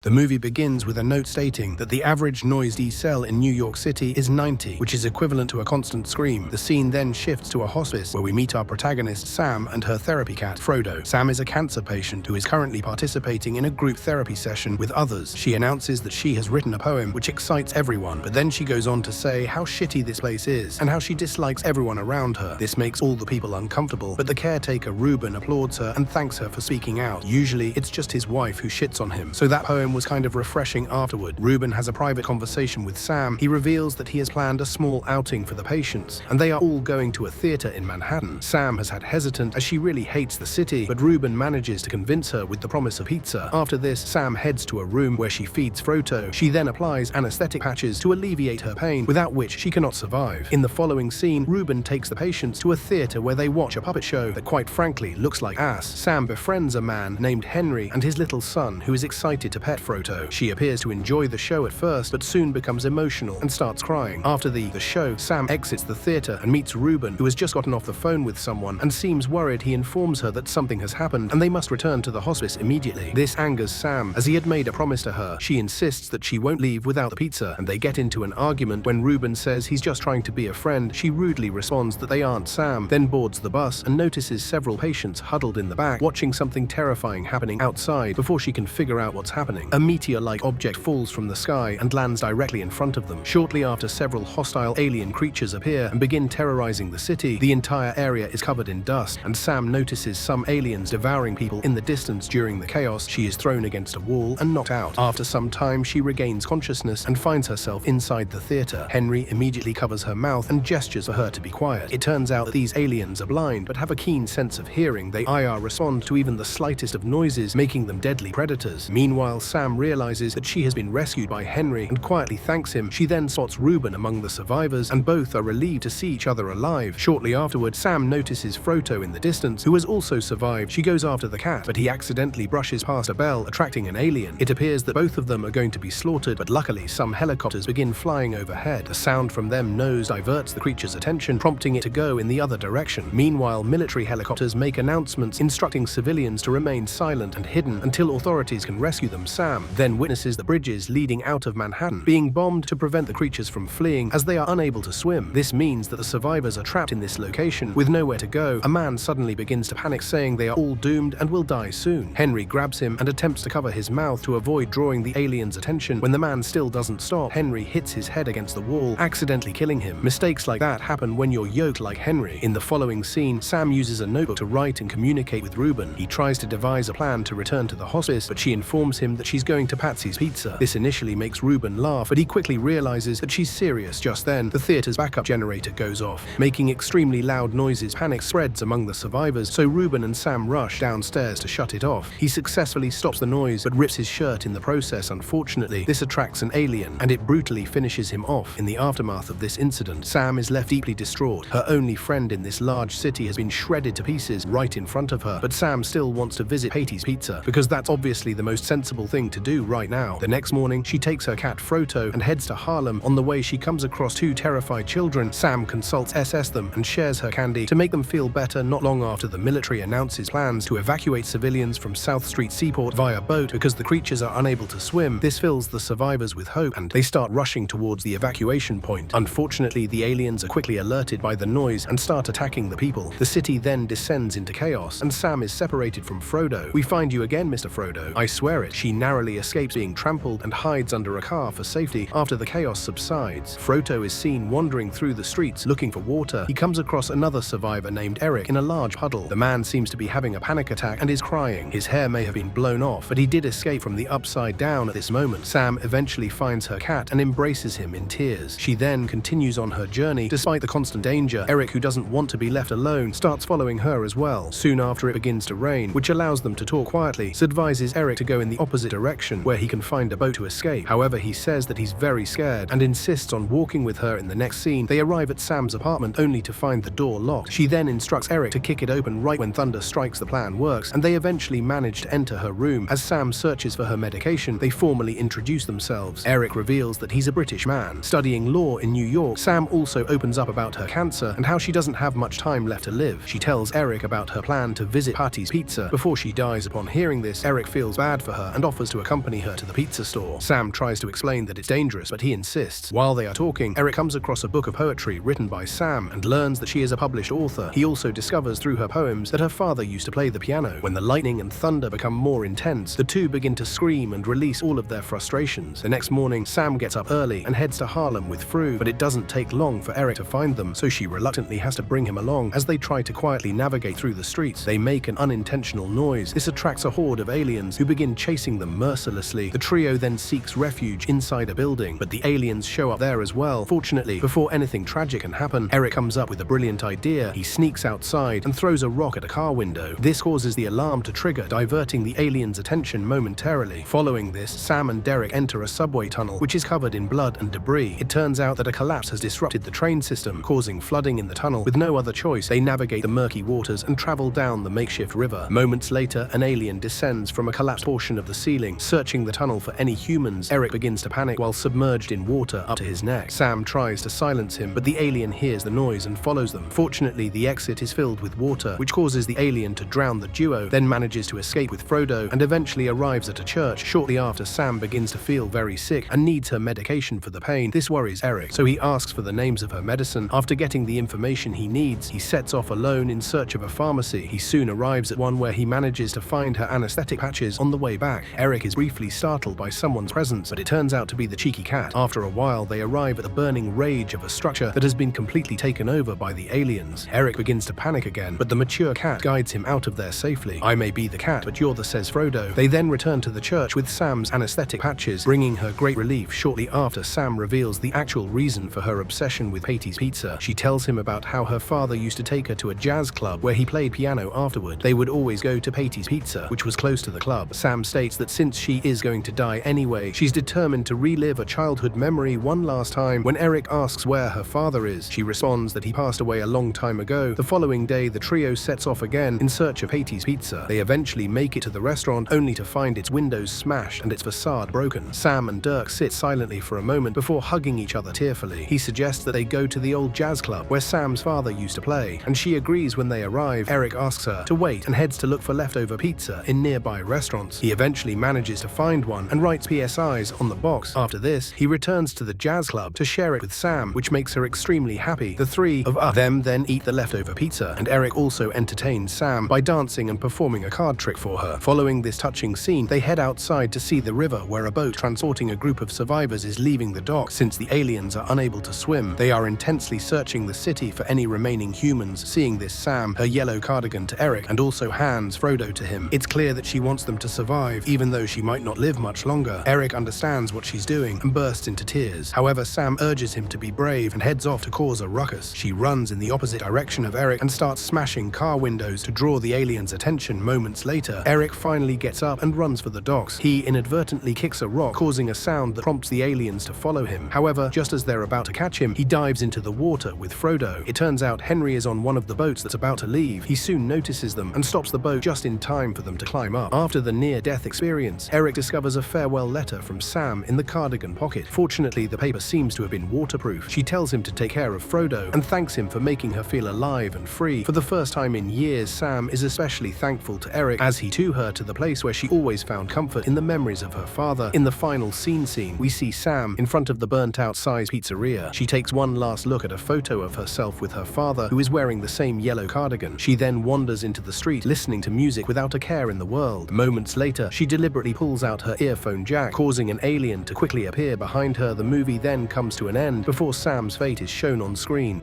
The movie begins with a note stating that the average noise decibel in New York City is 90, which is equivalent to a constant scream. The scene then shifts to a hospice where we meet our protagonist Sam and her therapy cat, Frodo. Sam is a cancer patient who is currently participating in a group therapy session with others. She announces that she has written a poem which excites everyone, but then she goes on to say how shitty this place is and how she dislikes everyone around her. This makes all the people uncomfortable, but the caretaker Ruben applauds her and thanks her for speaking out. Usually it's just his wife who shits on him, so that poem was kind of refreshing afterward. Ruben has a private conversation with Sam. He reveals that he has planned a small outing for the patients, and they are all going to a theater in Manhattan. Sam has had hesitant as she really hates the city, but Ruben manages to convince her with the promise of pizza. After this, Sam heads to a room where she feeds Frodo. She then applies anesthetic patches to alleviate her pain, without which she cannot survive. In the following scene, Ruben takes the patients to a theater where they watch a puppet show that quite frankly looks like ass. Sam befriends a man named Henry and his little son who is excited to pet Frodo. She appears to enjoy the show at first, but soon becomes emotional and starts crying. After the show, Sam exits the theater and meets Ruben, who has just gotten off the phone with someone and seems worried. He informs her that something has happened and they must return to the hospice immediately. This angers Sam, as he had made a promise to her. She insists that she won't leave without the pizza, and they get into an argument. When Ruben says he's just trying to be a friend, she rudely responds that they aren't. Sam then boards the bus and notices several patients huddled in the back, watching something terrifying happening outside before she can figure out what's happening. A meteor-like object falls from the sky and lands directly in front of them. Shortly after, several hostile alien creatures appear and begin terrorizing the city. The entire area is covered in dust, and Sam notices some aliens devouring people in the distance. During the chaos, she is thrown against a wall and knocked out. After some time, she regains consciousness and finds herself inside the theater. Henry immediately covers her mouth and gestures for her to be quiet. It turns out that these aliens are blind but have a keen sense of hearing. They respond to even the slightest of noises, making them deadly predators. Meanwhile, Sam realizes that she has been rescued by Henry and quietly thanks him. She then spots Ruben among the survivors, and both are relieved to see each other alive. Shortly afterward, Sam notices Frodo in the distance, who has also survived. She goes after the cat, but he accidentally brushes past a bell, attracting an alien. It appears that both of them are going to be slaughtered, but luckily some helicopters begin flying overhead. The sound from them diverts the creature's attention, prompting it to go in the other direction. Meanwhile, military helicopters make announcements instructing civilians to remain silent and hidden until authorities can rescue them. Sam then witnesses the bridges leading out of Manhattan being bombed to prevent the creatures from fleeing, as they are unable to swim. This means that the survivors are trapped in this location with nowhere to go. A man suddenly begins to panic, saying they are all doomed and will die soon. Henry grabs him and attempts to cover his mouth to avoid drawing the alien's attention. When the man still doesn't stop, Henry hits his head against the wall, accidentally killing him. Mistakes like that happen when you're yoked like Henry. In the following scene, Sam uses a notebook to write and communicate with Ruben. He tries to devise a plan to return to the hospice, but she informs him that she's going to Patsy's Pizza. This initially makes Ruben laugh, but he quickly realizes that she's serious. Just then, the theater's backup generator goes off, making extremely loud noises. Panic spreads among the survivors, so Ruben and Sam rush downstairs to shut it off. He successfully stops the noise, but rips his shirt in the process. Unfortunately, this attracts an alien, and it brutally finishes him off. In the aftermath of this incident, Sam is left deeply distraught. Her only friend in this large city has been shredded to pieces right in front of her, but Sam still wants to visit Patty's Pizza, because that's obviously the most sensible thing to do right now. The next morning, she takes her cat Frodo and heads to Harlem. On the way, she comes across two terrified children. Sam consults them and shares her candy to make them feel better. Not long after, the military announces plans to evacuate civilians from South Street Seaport via boat because the creatures are unable to swim. This fills the survivors with hope, and they start rushing towards the evacuation point. Unfortunately, the aliens are quickly alerted by the noise and start attacking the people. The city then descends into chaos, and Sam is separated from Frodo. "We find you again, Mr. Frodo. I swear it." She narrowly escapes being trampled and hides under a car for safety. After the chaos subsides, Frodo is seen wandering through the streets looking for water. He comes across another survivor named Eric in a large puddle. The man seems to be having a panic attack and is crying. His hair may have been blown off, but he did escape from the upside down at this moment. Sam eventually finds her cat and embraces him in tears. She then continues on her journey despite the constant danger. Eric, who doesn't want to be left alone, starts following her as well. Soon after, it begins to rain, which allows them to talk quietly. Sid advises Eric to go in the opposite direction where he can find a boat to escape. However, he says that he's very scared and insists on walking with her. In the next scene, they arrive at Sam's apartment only to find the door locked. She then instructs Eric to kick it open right when thunder strikes. The plan works, and they eventually manage to enter her room. As Sam searches for her medication, they formally introduce themselves. Eric reveals that he's a British man studying law in New York. Sam also opens up about her cancer and how she doesn't have much time left to live. She tells Eric about her plan to visit Patty's Pizza before she dies. Upon hearing this, Eric feels bad for her and offers offers to accompany her to the pizza store. Sam tries to explain that it's dangerous, but he insists. While they are talking, Eric comes across a book of poetry written by Sam and learns that she is a published author. He also discovers through her poems that her father used to play the piano. When the lightning and thunder become more intense, the two begin to scream and release all of their frustrations. The next morning, Sam gets up early and heads to Harlem with Fru, but it doesn't take long for Eric to find them, so she reluctantly has to bring him along. As they try to quietly navigate through the streets, they make an unintentional noise. This attracts a horde of aliens who begin chasing them mercilessly. The trio then seeks refuge inside a building, but the aliens show up there as well. Fortunately, before anything tragic can happen, Eric comes up with a brilliant idea. He sneaks outside and throws a rock at a car window. This causes the alarm to trigger, diverting the aliens' attention momentarily. Following this, Sam and Derek enter a subway tunnel, which is covered in blood and debris. It turns out that a collapse has disrupted the train system, causing flooding in the tunnel. With no other choice, they navigate the murky waters and travel down the makeshift river. Moments later, an alien descends from a collapsed portion of the ceiling, searching the tunnel for any humans. Eric begins to panic while submerged in water up to his neck. Sam tries to silence him, but the alien hears the noise and follows them. Fortunately, the exit is filled with water, which causes the alien to drown the duo, then manages to escape with Frodo and eventually arrives at a church. Shortly after, Sam begins to feel very sick and needs her medication for the pain. This worries Eric, so he asks for the names of her medicine. After getting the information he needs, he sets off alone in search of a pharmacy. He soon arrives at one where he manages to find her anesthetic patches. On the way back, Eric is briefly startled by someone's presence, but it turns out to be the cheeky cat. After a while, they arrive at the burning rage of a structure that has been completely taken over by the aliens. Eric begins to panic again, but the mature cat guides him out of there safely. "I may be the cat, but you're the," says Frodo. They then return to the church with Sam's anesthetic patches, bringing her great relief. Shortly after, Sam reveals the actual reason for her obsession with Patty's Pizza. She tells him about how her father used to take her to a jazz club where he played piano afterward. They would always go to Patty's Pizza, which was close to the club. Sam states that since she is going to die anyway, she's determined to relive a childhood memory one last time. When Eric asks where her father is, she responds that he passed away a long time ago. The following day, the trio sets off again in search of Patty's Pizza. They eventually make it to the restaurant, only to find its windows smashed and its facade broken. Sam and Dirk sit silently for a moment before hugging each other tearfully. He suggests that they go to the old jazz club where Sam's father used to play, and she agrees. When they arrive, Eric asks her to wait and heads to look for leftover pizza in nearby restaurants. He eventually manages to find one and writes PSIs on the box. After this, he returns to the jazz club to share it with Sam, which makes her extremely happy. The three of them then eat the leftover pizza, and Eric also entertains Sam by dancing and performing a card trick for her. Following this touching scene, they head outside to see the river where a boat transporting a group of survivors is leaving the dock. Since the aliens are unable to swim, they are intensely searching the city for any remaining humans. Seeing this, Sam, her yellow cardigan to Eric, and also hands Frodo to him. It's clear that she wants them to survive, even though she might not live much longer. Eric understands what she's doing and bursts into tears. However, Sam urges him to be brave and heads off to cause a ruckus. She runs in the opposite direction of Eric and starts smashing car windows to draw the aliens' attention. Moments later, Eric finally gets up and runs for the docks. He inadvertently kicks a rock, causing a sound that prompts the aliens to follow him. However, just as they're about to catch him, he dives into the water with Frodo. It turns out Henry is on one of the boats that's about to leave. He soon notices them and stops the boat just in time for them to climb up. After the near-death experience, Eric discovers a farewell letter from Sam in the cardigan pocket. Fortunately, the paper seems to have been waterproof. She tells him to take care of Frodo and thanks him for making her feel alive and free. For the first time in years, Sam is especially thankful to Eric as he took her to the place where she always found comfort in the memories of her father. In the final scene, we see Sam in front of the burnt-out size pizzeria. She takes one last look at a photo of herself with her father, who is wearing the same yellow cardigan. She then wanders into the street, listening to music without a care in the world. Moments later, she deliberately pulls out her earphone jack, causing an alien to quickly appear behind her. The movie then comes to an end before Sam's fate is shown on screen.